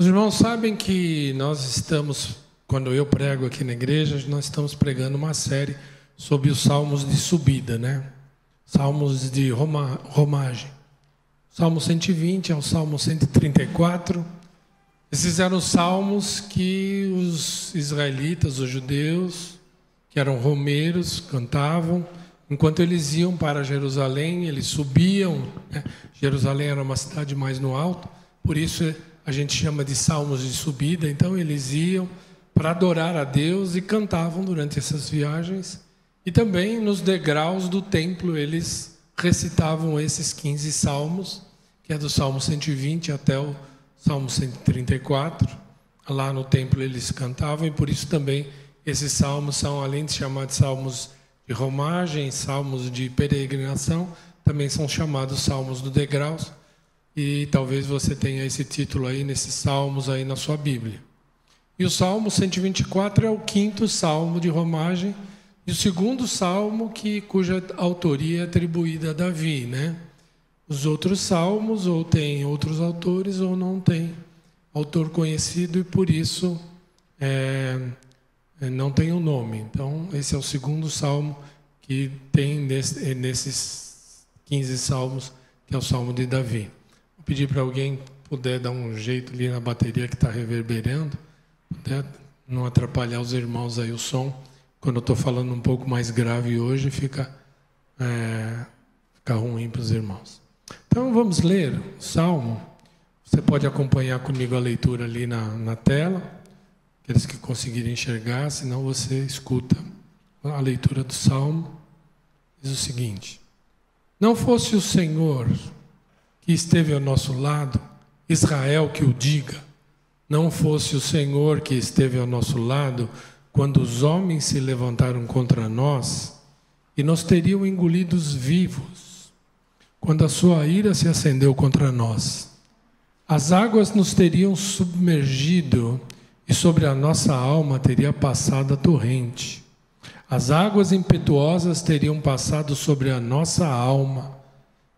Os irmãos sabem que nós estamos, quando eu prego aqui na igreja, nós estamos pregando uma série sobre os salmos de subida, né? Salmos de romagem. Salmo 120 ao Salmo 134. Esses eram os salmos que os israelitas, os judeus, que eram romeiros, cantavam. Enquanto eles iam para Jerusalém, eles subiam, né? Jerusalém era uma cidade mais no alto, por isso a gente chama de salmos de subida. Então eles iam para adorar a Deus e cantavam durante essas viagens. E também nos degraus do templo eles recitavam esses 15 salmos, que é do Salmo 120 até o Salmo 134. Lá no templo eles cantavam, e por isso também esses salmos são, além de chamados salmos de romagem, salmos de peregrinação, também são chamados salmos do degraus. E talvez você tenha esse título aí nesses salmos aí na sua Bíblia. E o Salmo 124 é o 5º salmo de romagem, e o 2º salmo cuja autoria é atribuída a Davi, né? Os outros salmos ou tem outros autores ou não tem autor conhecido, e por isso não tem o nome. Então esse é o 2º salmo que tem nesses 15 salmos, que é o Salmo de Davi. Vou pedir para alguém puder dar um jeito ali na bateria que está reverberando, puder não atrapalhar os irmãos aí o som. Quando eu estou falando um pouco mais grave hoje, fica ruim para os irmãos. Então vamos ler o Salmo. Você pode acompanhar comigo a leitura ali na tela, aqueles que conseguirem enxergar, senão você escuta a leitura do Salmo. Diz o seguinte: não fosse o Senhor que esteve ao nosso lado, Israel que o diga, não fosse o Senhor que esteve ao nosso lado, quando os homens se levantaram contra nós e nos teriam engolidos vivos, quando a sua ira se acendeu contra nós. As águas nos teriam submergido e sobre a nossa alma teria passado a torrente. As águas impetuosas teriam passado sobre a nossa alma.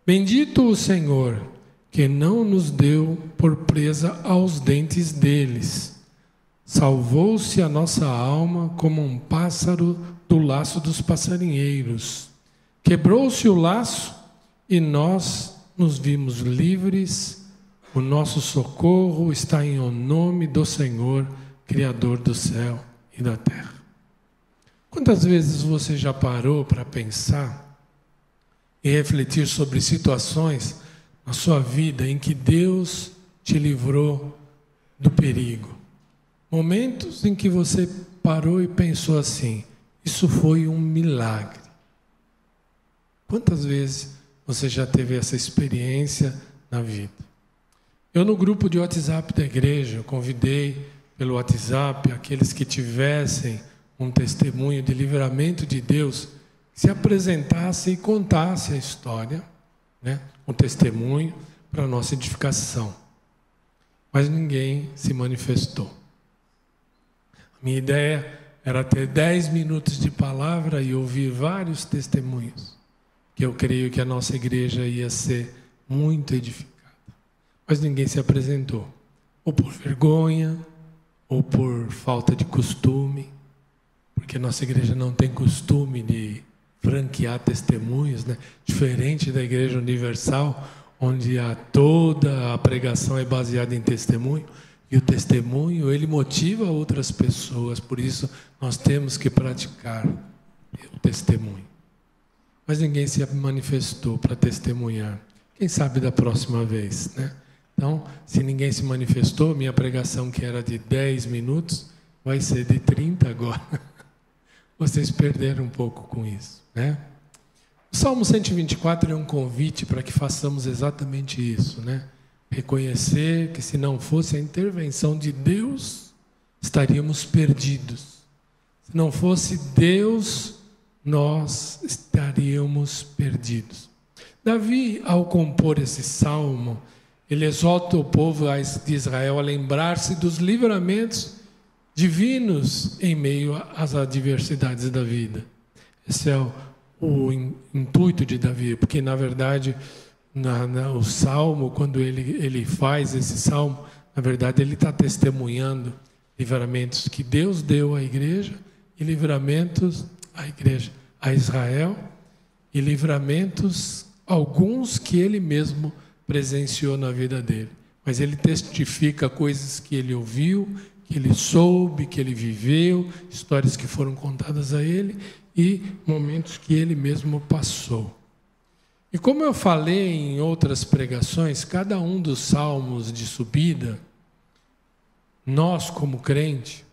Bendito o Senhor, que não nos deu por presa aos dentes deles. Salvou-se a nossa alma como um pássaro do laço dos passarinheiros. Quebrou-se o laço e nós nos vimos livres. O nosso socorro está em o nome do Senhor, Criador do céu e da terra. Quantas vezes você já parou para pensar e refletir sobre situações na sua vida em que Deus te livrou do perigo? Momentos em que você parou e pensou assim: isso foi um milagre. Quantas vezes você já teve essa experiência na vida? Eu, no grupo de WhatsApp da igreja, eu convidei pelo WhatsApp aqueles que tivessem um testemunho de livramento de Deus, se apresentasse e contasse a história, né? Um testemunho para a nossa edificação. Mas ninguém se manifestou. A minha ideia era ter 10 minutos de palavra e ouvir vários testemunhos, que eu creio que a nossa igreja ia ser muito edificada. Mas ninguém se apresentou, ou por vergonha, ou por falta de costume, porque a nossa igreja não tem costume de franquear testemunhos, né? Diferente da Igreja Universal, onde toda a pregação é baseada em testemunho, e o testemunho, ele motiva outras pessoas, por isso nós temos que praticar o testemunho. Mas ninguém se manifestou para testemunhar. Quem sabe da próxima vez, né? Então, se ninguém se manifestou, minha pregação, que era de 10 minutos, vai ser de 30 agora. Vocês perderam um pouco com isso, né? O Salmo 124 é um convite para que façamos exatamente isso, né? Reconhecer que se não fosse a intervenção de Deus, estaríamos perdidos. Se não fosse Deus, nós estaríamos perdidos. Davi, ao compor esse salmo, ele exorta o povo de Israel a lembrar-se dos livramentos divinos em meio às adversidades da vida. Esse é o intuito de Davi, porque na verdade o salmo, quando ele faz esse salmo, Na verdade, ele está testemunhando livramentos que Deus deu à igreja e livramentos à igreja, a Israel, e livramentos alguns que ele mesmo presenciou na vida dele. Mas ele testifica coisas que ele ouviu, que ele soube, que ele viveu, histórias que foram contadas a ele e momentos que ele mesmo passou. E como eu falei em outras pregações, cada um dos salmos de subida, nós como crente,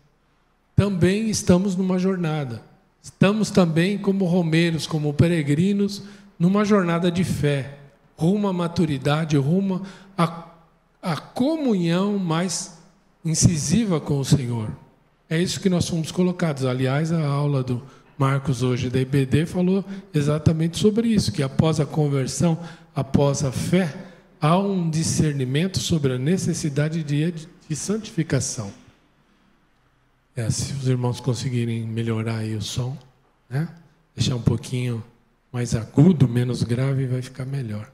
também estamos numa jornada. Estamos também como romeiros, como peregrinos, numa jornada de fé, rumo à maturidade, rumo à comunhão mais incisiva com o Senhor. É isso que nós fomos colocados. Aliás, a aula do Marcos hoje da IBD falou exatamente sobre isso, que após a conversão, após a fé, há um discernimento sobre a necessidade de santificação. Se os irmãos conseguirem melhorar aí o som, né? Deixar um pouquinho mais agudo, menos grave, vai ficar melhor.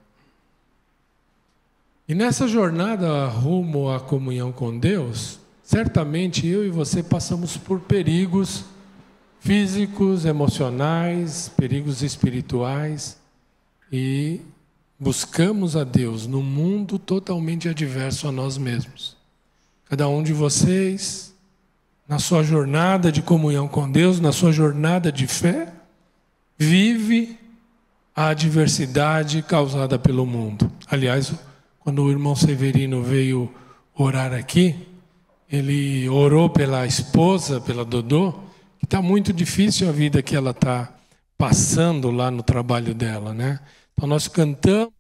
E nessa jornada rumo à comunhão com Deus, certamente eu e você passamos por perigos físicos, emocionais, perigos espirituais, e buscamos a Deus num mundo totalmente adverso a nós mesmos. Cada um de vocês, na sua jornada de comunhão com Deus, na sua jornada de fé, vive a adversidade causada pelo mundo. Aliás, quando o irmão Severino veio orar aqui, ele orou pela esposa, pela Dodô, que está muito difícil a vida que ela está passando lá no trabalho dela, né? Então nós cantamos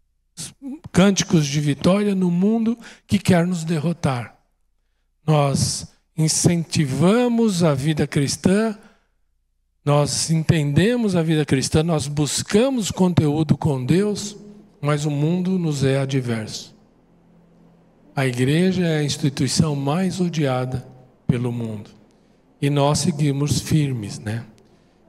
cânticos de vitória no mundo que quer nos derrotar. Nós incentivamos a vida cristã, nós entendemos a vida cristã, nós buscamos conteúdo com Deus, mas o mundo nos é adverso. A igreja é a instituição mais odiada pelo mundo. E nós seguimos firmes, né?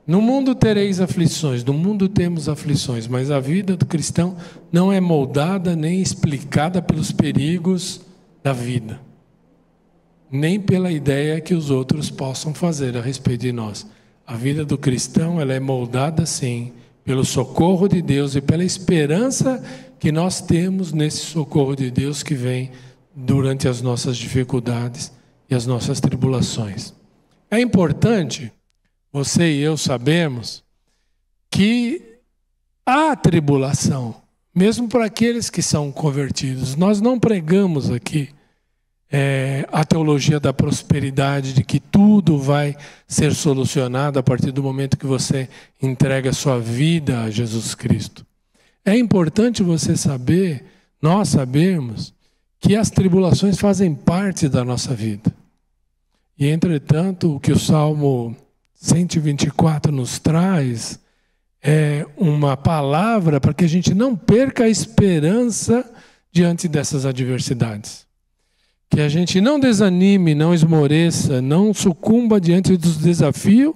No mundo tereis aflições, no mundo temos aflições, mas a vida do cristão não é moldada nem explicada pelos perigos da vida, nem pela ideia que os outros possam fazer a respeito de nós. A vida do cristão, ela é moldada, sim, pelo socorro de Deus e pela esperança que nós temos nesse socorro de Deus que vem durante as nossas dificuldades e as nossas tribulações. É importante, você e eu sabemos, que há tribulação, mesmo para aqueles que são convertidos. Nós não pregamos aqui a teologia da prosperidade, de que tudo vai ser solucionado a partir do momento que você entrega a sua vida a Jesus Cristo. É importante você saber, nós sabermos, que as tribulações fazem parte da nossa vida. E, entretanto, o que o Salmo 124 nos traz é uma palavra para que a gente não perca a esperança diante dessas adversidades. Que a gente não desanime, não esmoreça, não sucumba diante dos desafios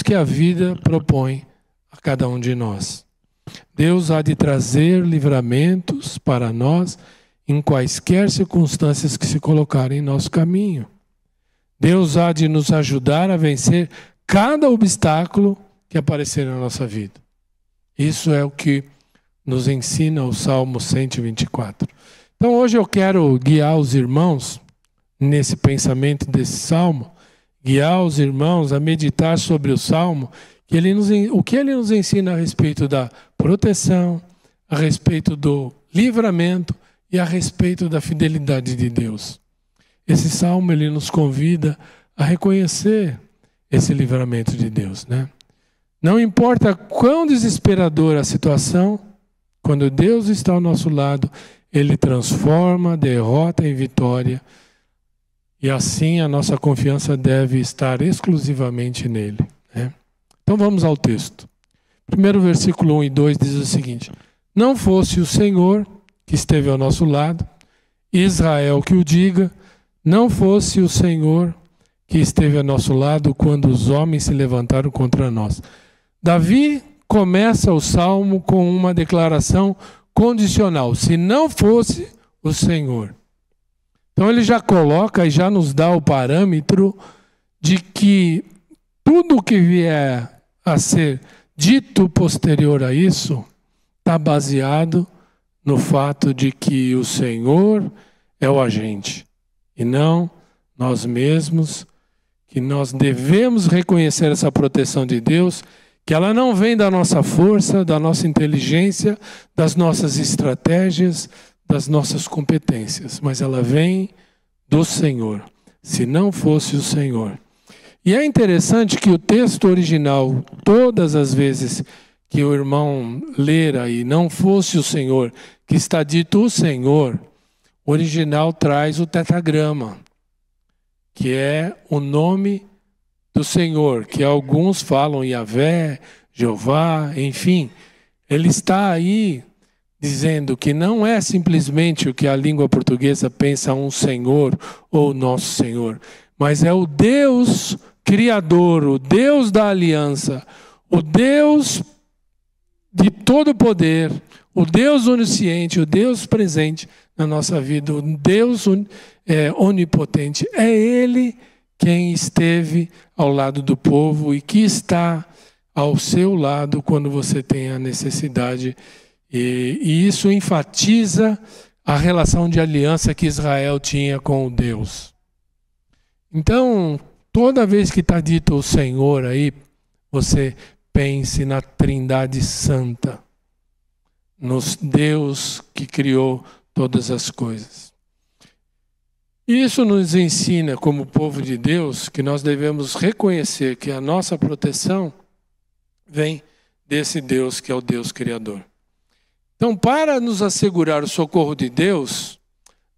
que a vida propõe a cada um de nós. Deus há de trazer livramentos para nós em quaisquer circunstâncias que se colocarem em nosso caminho. Deus há de nos ajudar a vencer cada obstáculo que aparecer na nossa vida. Isso é o que nos ensina o Salmo 124. Então hoje eu quero guiar os irmãos nesse pensamento desse Salmo, guiar os irmãos a meditar sobre o Salmo, o que ele nos ensina a respeito da proteção, a respeito do livramento e a respeito da fidelidade de Deus. Esse Salmo ele nos convida a reconhecer esse livramento de Deus, né? Não importa quão desesperadora a situação, quando Deus está ao nosso lado, Ele transforma, derrota em vitória. E assim a nossa confiança deve estar exclusivamente nele, né? Então vamos ao texto. Primeiro versículo 1 e 2 diz o seguinte: não fosse o Senhor que esteve ao nosso lado, Israel que o diga, não fosse o Senhor que esteve ao nosso lado quando os homens se levantaram contra nós. Davi começa o salmo com uma declaração condicional: se não fosse o Senhor. Então ele já coloca e já nos dá o parâmetro de que tudo que vier a ser dito posterior a isso está baseado no fato de que o Senhor é o agente e não nós mesmos, que nós devemos reconhecer essa proteção de Deus, que ela não vem da nossa força, da nossa inteligência, das nossas estratégias, das nossas competências, mas ela vem do Senhor. Se não fosse o Senhor. E é interessante que o texto original, todas as vezes que o irmão ler aí, não fosse o Senhor, que está dito o Senhor, o original traz o tetragrama, que é o nome do Senhor, que alguns falam Yahvé, Jeová, enfim. Ele está aí dizendo que não é simplesmente o que a língua portuguesa pensa um Senhor ou nosso Senhor, mas é o Deus Criador, o Deus da aliança, o Deus de todo poder, o Deus onisciente, o Deus presente na nossa vida, o Deus onipotente. É Ele quem esteve ao lado do povo e que está ao seu lado quando você tem a necessidade. E isso enfatiza a relação de aliança que Israel tinha com o Deus. Então, toda vez que está dito o Senhor aí, você pense na Trindade Santa, no Deus que criou todas as coisas. E isso nos ensina, como povo de Deus, que nós devemos reconhecer que a nossa proteção vem desse Deus que é o Deus Criador. Então, para nos assegurar o socorro de Deus,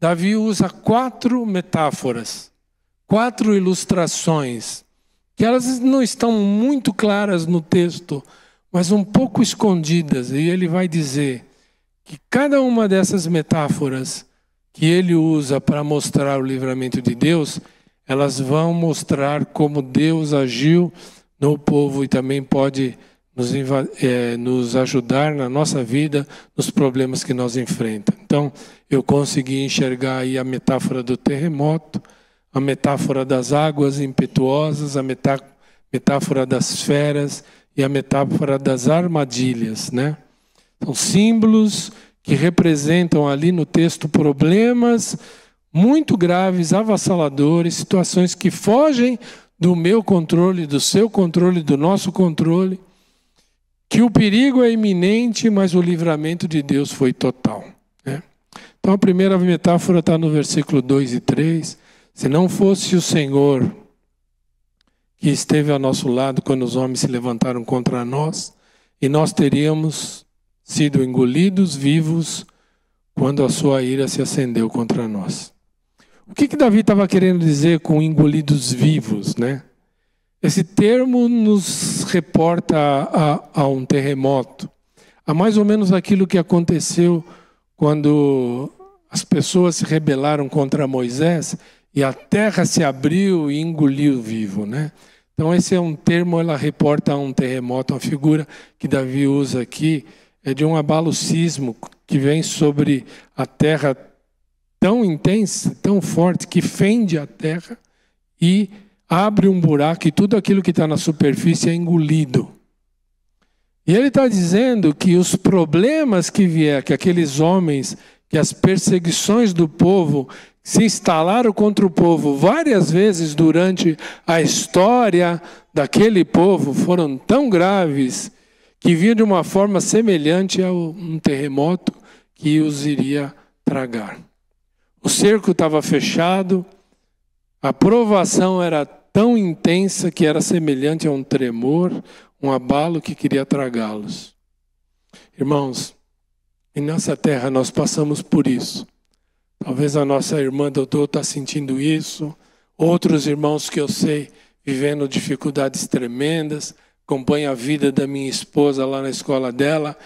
Davi usa 4 metáforas, 4 ilustrações, que elas não estão muito claras no texto, mas um pouco escondidas. E ele vai dizer que cada uma dessas metáforas que ele usa para mostrar o livramento de Deus, elas vão mostrar como Deus agiu no povo e também pode nos ajudar na nossa vida, nos problemas que nós enfrentamos. Então, eu consegui enxergar aí a metáfora do terremoto, a metáfora das águas impetuosas, a metáfora das feras e a metáfora das armadilhas, né? São símbolos que representam ali no texto problemas muito graves, avassaladores, situações que fogem do meu controle, do seu controle, do nosso controle, que o perigo é iminente, mas o livramento de Deus foi total, né? Então a primeira metáfora está no versículo 2 e 3. Se não fosse o Senhor que esteve ao nosso lado quando os homens se levantaram contra nós, e nós teríamos sido engolidos vivos quando a sua ira se acendeu contra nós. O que Davi estava querendo dizer com engolidos vivos, né? Esse termo nos reporta a um terremoto, a mais ou menos aquilo que aconteceu quando as pessoas se rebelaram contra Moisés e a terra se abriu e engoliu vivo, né? Então esse é um termo, ela reporta a um terremoto, uma figura que Davi usa aqui, é de um abalo sísmico que vem sobre a terra tão intensa, tão forte, que fende a terra e abre um buraco e tudo aquilo que está na superfície é engolido. E ele está dizendo que os problemas que vier, que aqueles homens, que as perseguições do povo se instalaram contra o povo várias vezes durante a história daquele povo, foram tão graves que vinha de uma forma semelhante a um terremoto que os iria tragar. O cerco estava fechado, a provação era tão intensa que era semelhante a um tremor, um abalo que queria tragá-los. Irmãos, em nossa terra nós passamos por isso. Talvez a nossa irmã doutor está sentindo isso, outros irmãos que eu sei vivendo dificuldades tremendas, acompanho a vida da minha esposa lá na escola dela,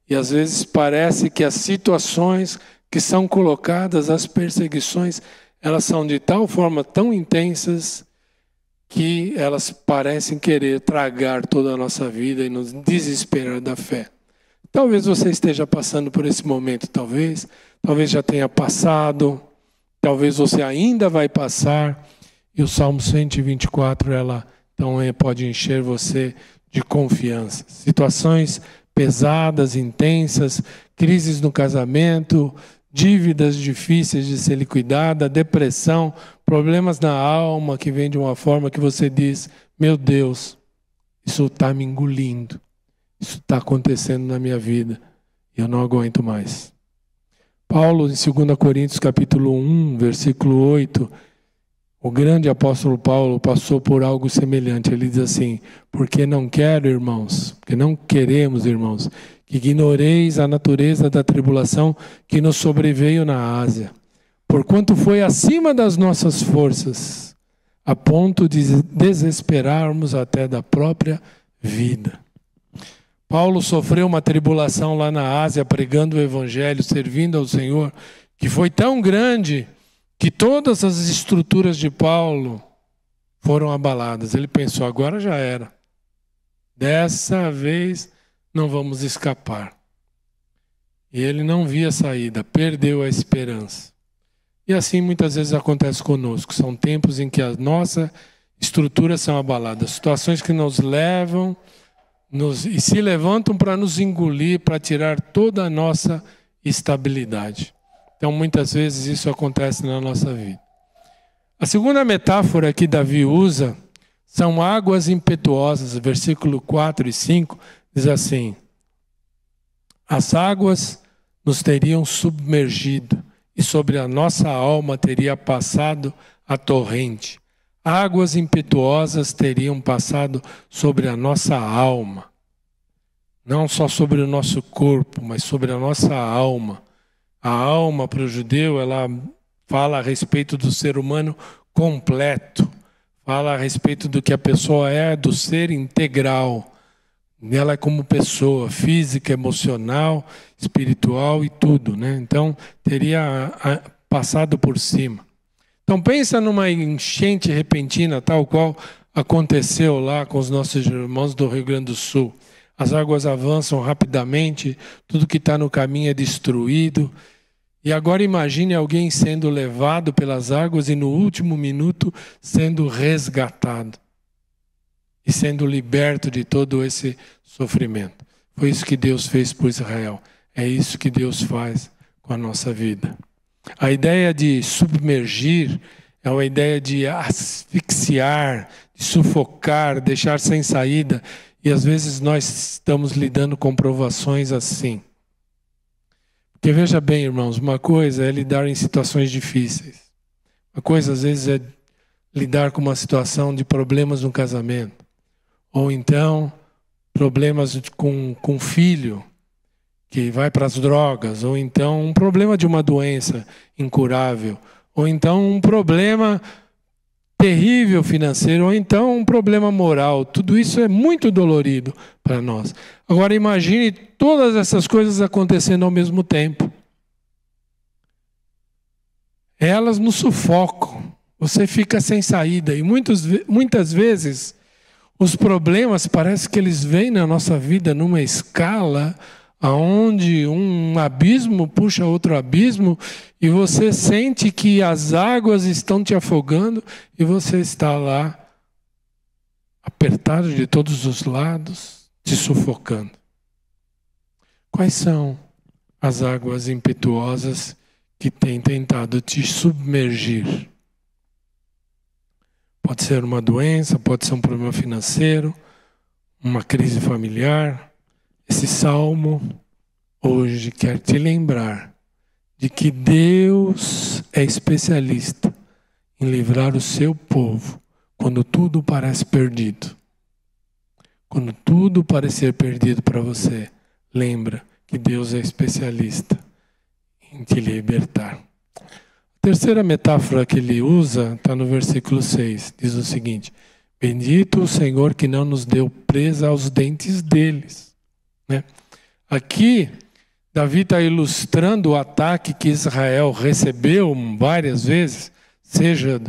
e às vezes parece que as situações que são colocadas, as perseguições, elas são de tal forma tão intensas que elas parecem querer tragar toda a nossa vida e nos desesperar da fé. Talvez você esteja passando por esse momento, talvez já tenha passado, talvez você ainda vai passar. E o Salmo 124, então pode encher você de confiança. Situações pesadas, intensas, crises no casamento, dívidas difíceis de ser liquidada, depressão, problemas na alma que vem de uma forma que você diz: meu Deus, isso está me engolindo, isso está acontecendo na minha vida, eu não aguento mais. Paulo, em 2 Coríntios capítulo 1, versículo 8, o grande apóstolo Paulo passou por algo semelhante. Ele diz assim: porque não quero, irmãos, porque não queremos, irmãos, que ignoreis a natureza da tribulação que nos sobreveio na Ásia, porquanto foi acima das nossas forças, a ponto de desesperarmos até da própria vida. Paulo sofreu uma tribulação lá na Ásia, pregando o evangelho, servindo ao Senhor, que foi tão grande que todas as estruturas de Paulo foram abaladas. Ele pensou: agora já era. Dessa vez não vamos escapar. E ele não via saída, perdeu a esperança. E assim muitas vezes acontece conosco. São tempos em que as nossas estruturas são abaladas. Situações que nos levam e se levantam para nos engolir, para tirar toda a nossa estabilidade. Então, muitas vezes isso acontece na nossa vida. A segunda metáfora que Davi usa são águas impetuosas. Versículo 4 e 5 diz assim: as águas nos teriam submergido e sobre a nossa alma teria passado a torrente. Águas impetuosas teriam passado sobre a nossa alma. Não só sobre o nosso corpo, mas sobre a nossa alma. A alma, para o judeu, ela fala a respeito do ser humano completo. Fala a respeito do que a pessoa é, do ser integral. Ela é como pessoa, física, emocional, espiritual e tudo, né? Então, teria passado por cima. Então, pensa numa enchente repentina, tal qual aconteceu lá com os nossos irmãos do Rio Grande do Sul. As águas avançam rapidamente, tudo que está no caminho é destruído. E agora imagine alguém sendo levado pelas águas e no último minuto sendo resgatado. E sendo liberto de todo esse sofrimento. Foi isso que Deus fez por Israel. É isso que Deus faz com a nossa vida. A ideia de submergir é uma ideia de asfixiar, de sufocar, deixar sem saída. E às vezes nós estamos lidando com provações assim. Porque veja bem, irmãos, uma coisa é lidar em situações difíceis. Uma coisa às vezes é lidar com uma situação de problemas no casamento. Ou então problemas com filho que vai para as drogas. Ou então um problema de uma doença incurável. Ou então um problema terrível financeiro, ou então um problema moral. Tudo isso é muito dolorido para nós. Agora imagine todas essas coisas acontecendo ao mesmo tempo. Elas nos sufocam. Você fica sem saída. E muitas vezes os problemas parece que eles vêm na nossa vida numa escala aonde um abismo puxa outro abismo e você sente que as águas estão te afogando e você está lá apertado de todos os lados, te sufocando. Quais são as águas impetuosas que têm tentado te submergir? Pode ser uma doença, pode ser um problema financeiro, uma crise familiar. Esse salmo hoje quer te lembrar de que Deus é especialista em livrar o seu povo quando tudo parece perdido. Quando tudo parecer perdido para você, lembra que Deus é especialista em te libertar. A terceira metáfora que ele usa está no versículo 6. Diz o seguinte: bendito o Senhor que não nos deu presa aos dentes deles. Aqui, Davi está ilustrando o ataque que Israel recebeu várias vezes, seja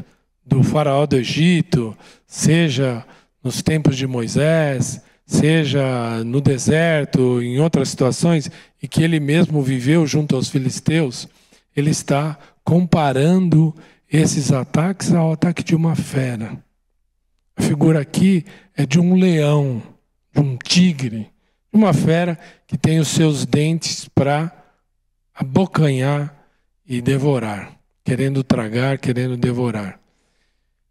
do faraó do Egito, seja nos tempos de Moisés, seja no deserto, em outras situações, e que ele mesmo viveu junto aos filisteus. Ele está comparando esses ataques ao ataque de uma fera. A figura aqui é de um leão, de um tigre, uma fera que tem os seus dentes para abocanhar e devorar, querendo tragar, querendo devorar.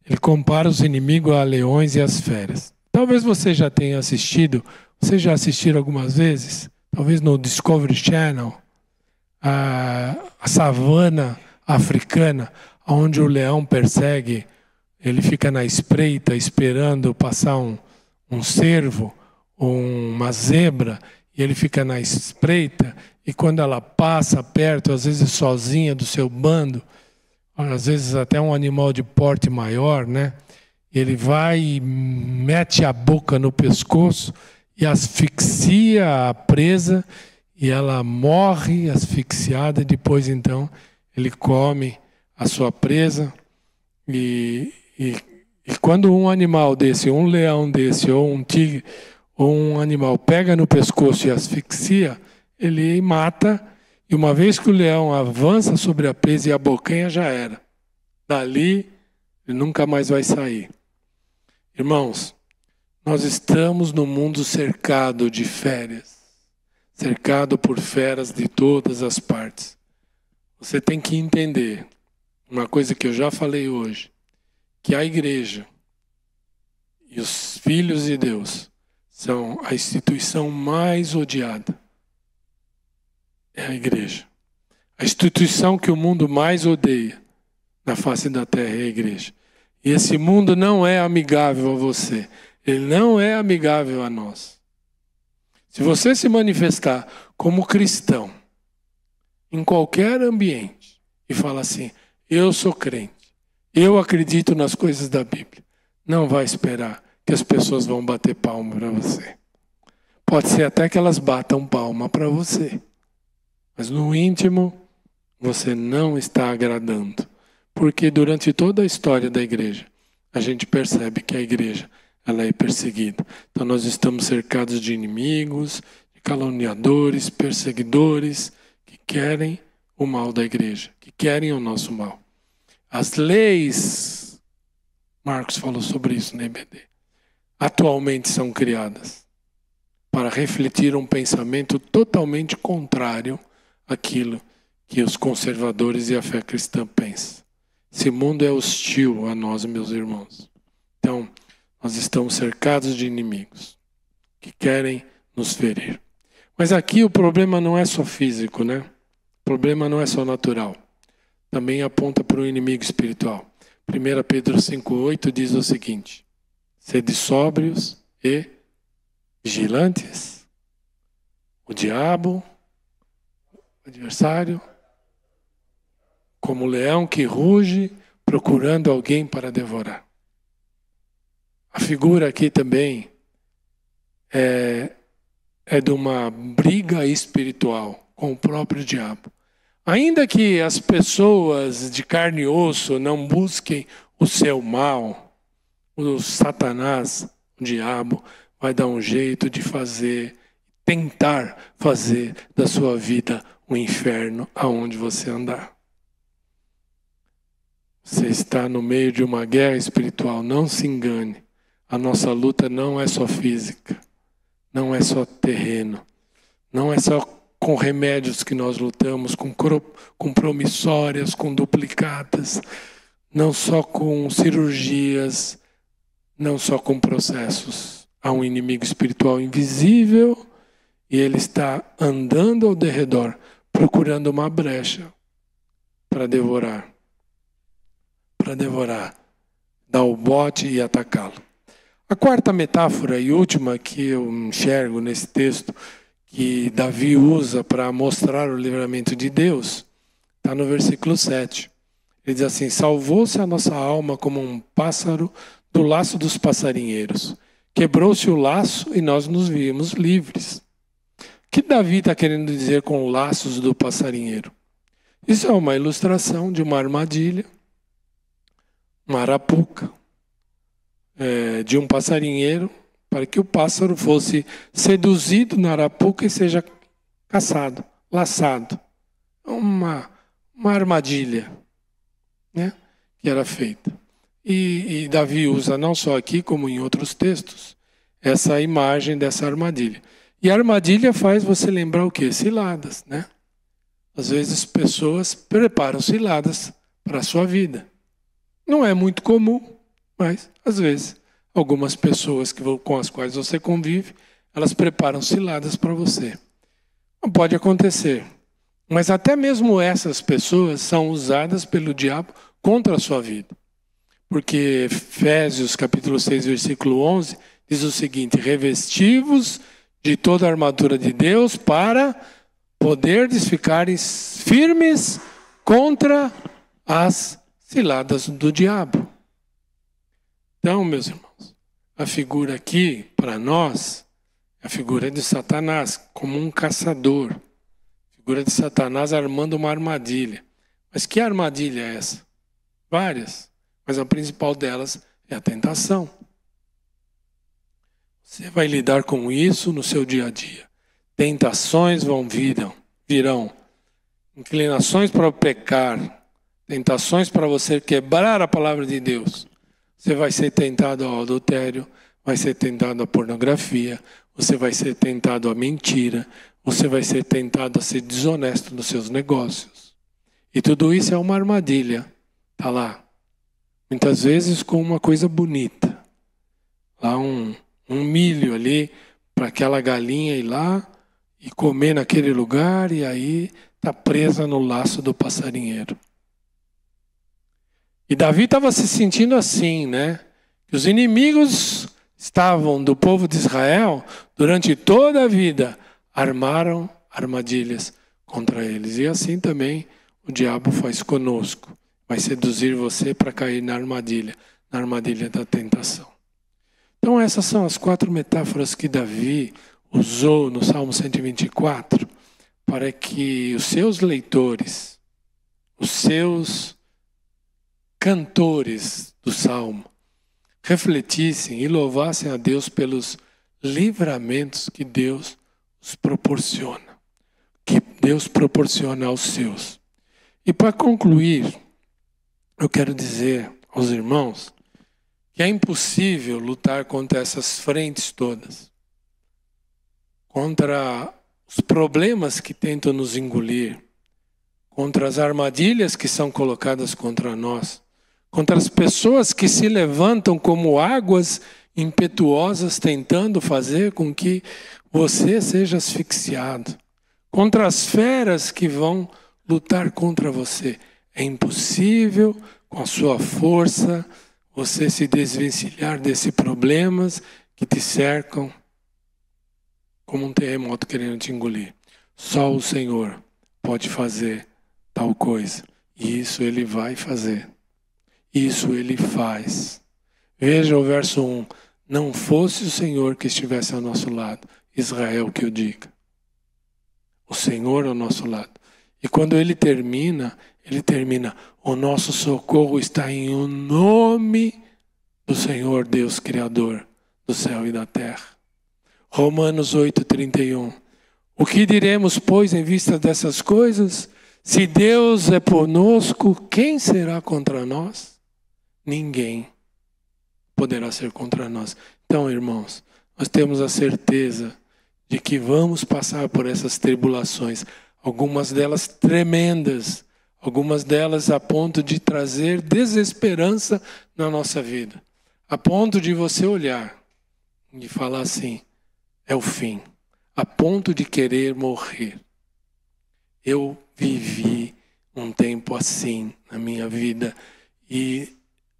Ele compara os inimigos a leões e as feras. Talvez você já tenha assistido, vocês já assistiram algumas vezes, talvez no Discovery Channel, a savana africana, onde o leão persegue, ele fica na espreita esperando passar um cervo ou uma zebra, e ele fica na espreita, e quando ela passa perto, às vezes sozinha do seu bando, às vezes até um animal de porte maior, né? Ele vai e mete a boca no pescoço e asfixia a presa, e ela morre asfixiada. Depois, então, ele come a sua presa. E quando um animal desse, um leão desse, ou um tigre, ou um animal pega no pescoço e asfixia, ele mata. E uma vez que o leão avança sobre a presa e a abocanha, já era. Dali, ele nunca mais vai sair. Irmãos, nós estamos no mundo cercado de feras, cercado por feras de todas as partes. Você tem que entender uma coisa que eu já falei hoje, que a igreja e os filhos de Deus são a instituição mais odiada. É a igreja. A instituição que o mundo mais odeia na face da terra é a igreja. E esse mundo não é amigável a você. Ele não é amigável a nós. Se você se manifestar como cristão em qualquer ambiente e falar assim, eu sou crente, eu acredito nas coisas da Bíblia, não vai esperar que as pessoas vão bater palma para você. Pode ser até que elas batam palma para você. Mas no íntimo, você não está agradando. Porque durante toda a história da igreja, a gente percebe que a igreja ela é perseguida. Então nós estamos cercados de inimigos, de caluniadores, perseguidores, que querem o mal da igreja, que querem o nosso mal. As leis, Marcos falou sobre isso na IBD, atualmente são criadas para refletir um pensamento totalmente contrário àquilo que os conservadores e a fé cristã pensam. Esse mundo é hostil a nós, meus irmãos. Então, nós estamos cercados de inimigos que querem nos ferir. Mas aqui o problema não é só físico, né? O problema não é só natural. Também aponta para o inimigo espiritual. 1 Pedro 5,8 diz o seguinte: sede sóbrios e vigilantes. O diabo, o adversário, como leão que ruge, procurando alguém para devorar. A figura aqui também é de uma briga espiritual com o próprio diabo. Ainda que as pessoas de carne e osso não busquem o seu mal, o Satanás, o diabo, vai dar um jeito de tentar fazer da sua vida um inferno aonde você andar. Você está no meio de uma guerra espiritual, não se engane. A nossa luta não é só física, não é só terreno, não é só com remédios que nós lutamos, com promissórias, com duplicatas, não só com cirurgias, não só com processos. Há um inimigo espiritual invisível e ele está andando ao derredor, procurando uma brecha para devorar. Dar o bote e atacá-lo. A quarta metáfora e última que eu enxergo nesse texto, que Davi usa para mostrar o livramento de Deus, está no versículo 7. Ele diz assim: salvou-se a nossa alma como um pássaro do laço dos passarinheiros. Quebrou-se o laço e nós nos vimos livres. O que Davi está querendo dizer com laços do passarinheiro? Isso é uma ilustração de uma armadilha, uma arapuca, de um passarinheiro, para que o pássaro fosse seduzido na arapuca e seja caçado, laçado. Uma armadilha. né, que era feita. E Davi usa não só aqui, como em outros textos, essa imagem dessa armadilha. E a armadilha faz você lembrar o quê? Ciladas, né? Às vezes pessoas preparam ciladas para a sua vida. Não é muito comum, mas às vezes algumas pessoas com as quais você convive, elas preparam ciladas para você. Não pode acontecer. Mas até mesmo essas pessoas são usadas pelo diabo contra a sua vida. Porque Efésios capítulo 6, versículo 11, diz o seguinte: revesti-vos de toda a armadura de Deus para poderdes ficarem firmes contra as ciladas do diabo. Então, meus irmãos, a figura aqui, para nós, é a figura de Satanás, como um caçador. A figura de Satanás armando uma armadilha. Mas que armadilha é essa? Várias. Mas a principal delas é a tentação. Você vai lidar com isso no seu dia a dia. Tentações virão. Inclinações para pecar. Tentações para você quebrar a palavra de Deus. Você vai ser tentado ao adultério, vai ser tentado à pornografia, você vai ser tentado à mentira, você vai ser tentado a ser desonesto nos seus negócios. E tudo isso é uma armadilha. Está lá. Muitas vezes com uma coisa bonita. Lá um milho ali para aquela galinha ir lá e comer naquele lugar e aí está presa no laço do passarinheiro. E Davi estava se sentindo assim, né? Que os inimigos estavam do povo de Israel durante toda a vida, armaram armadilhas contra eles. E assim também o diabo faz conosco. Vai seduzir você para cair na armadilha da tentação. Então essas são as 4 metáforas que Davi usou no Salmo 124 para que os seus leitores, os seus cantores do Salmo, refletissem e louvassem a Deus pelos livramentos que Deus os proporciona, que Deus proporciona aos seus. E para concluir, eu quero dizer aos irmãos que é impossível lutar contra essas frentes todas, contra os problemas que tentam nos engolir, contra as armadilhas que são colocadas contra nós, contra as pessoas que se levantam como águas impetuosas tentando fazer com que você seja asfixiado, contra as feras que vão lutar contra você. É impossível, com a sua força, você se desvencilhar desses problemas que te cercam como um terremoto querendo te engolir. Só o Senhor pode fazer tal coisa. E isso Ele vai fazer. Isso Ele faz. Veja o verso 1. Não fosse o Senhor que estivesse ao nosso lado. Israel que o diga. O Senhor ao nosso lado. E quando ele termina, o nosso socorro está em o nome do Senhor Deus Criador do céu e da terra. Romanos 8:31. O que diremos, pois, em vista dessas coisas? Se Deus é conosco, quem será contra nós? Ninguém poderá ser contra nós. Então, irmãos, nós temos a certeza de que vamos passar por essas tribulações, algumas delas tremendas, algumas delas a ponto de trazer desesperança na nossa vida, a ponto de você olhar e falar assim, é o fim, a ponto de querer morrer. Eu vivi um tempo assim na minha vida e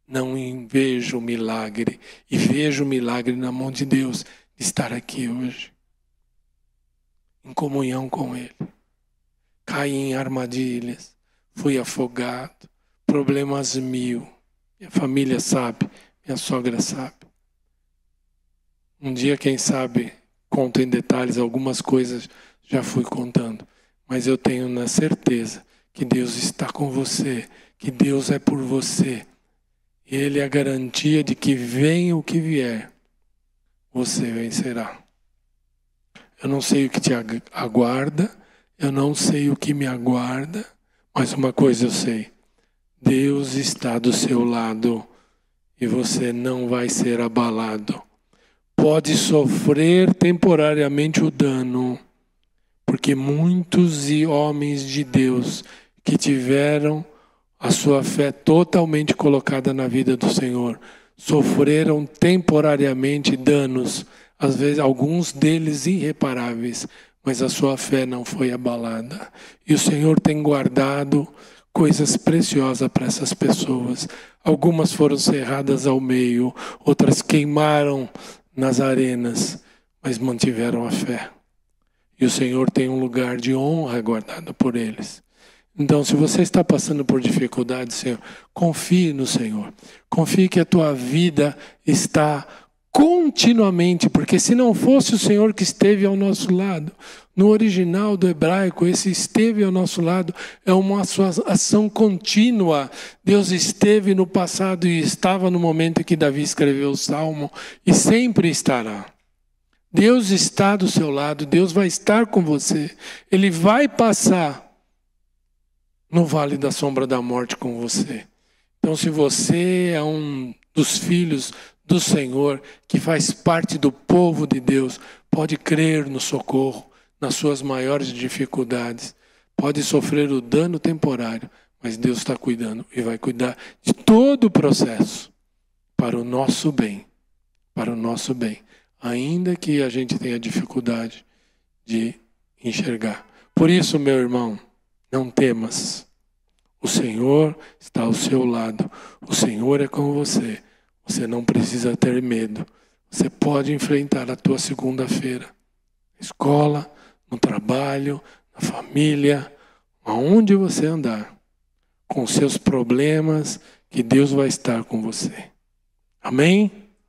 não vejo o milagre, e vejo o milagre na mão de Deus de estar aqui hoje, em comunhão com Ele. Caí em armadilhas, fui afogado, problemas mil. Minha família sabe, minha sogra sabe. Um dia, quem sabe, conto em detalhes algumas coisas, já fui contando. Mas eu tenho na certeza que Deus está com você, que Deus é por você. E Ele é a garantia de que venha o que vier, você vencerá. Eu não sei o que te aguarda, eu não sei o que me aguarda, mas uma coisa eu sei. Deus está do seu lado e você não vai ser abalado. Pode sofrer temporariamente o dano, porque muitos homens de Deus que tiveram a sua fé totalmente colocada na vida do Senhor, sofreram temporariamente danos, às vezes alguns deles irreparáveis, mas a sua fé não foi abalada. E o Senhor tem guardado coisas preciosas para essas pessoas. Algumas foram cerradas ao meio, outras queimaram nas arenas, mas mantiveram a fé. E o Senhor tem um lugar de honra guardado por eles. Então, se você está passando por dificuldade, Senhor, confie no Senhor. Confie que a tua vida está continuamente, porque se não fosse o Senhor que esteve ao nosso lado, no original do hebraico, esse esteve ao nosso lado é uma ação contínua. Deus esteve no passado e estava no momento em que Davi escreveu o Salmo e sempre estará. Deus está do seu lado, Deus vai estar com você. Ele vai passar no vale da sombra da morte com você. Então, se você é um dos filhos do Senhor, que faz parte do povo de Deus, pode crer no socorro, nas suas maiores dificuldades. Pode sofrer o dano temporário, mas Deus está cuidando e vai cuidar de todo o processo para o nosso bem. Para o nosso bem. Ainda que a gente tenha dificuldade de enxergar. Por isso, meu irmão, não temas. O Senhor está ao seu lado. O Senhor é com você. Você não precisa ter medo. Você pode enfrentar a tua segunda-feira. Na escola, no trabalho, na família, aonde você andar. Com seus problemas, que Deus vai estar com você. Amém?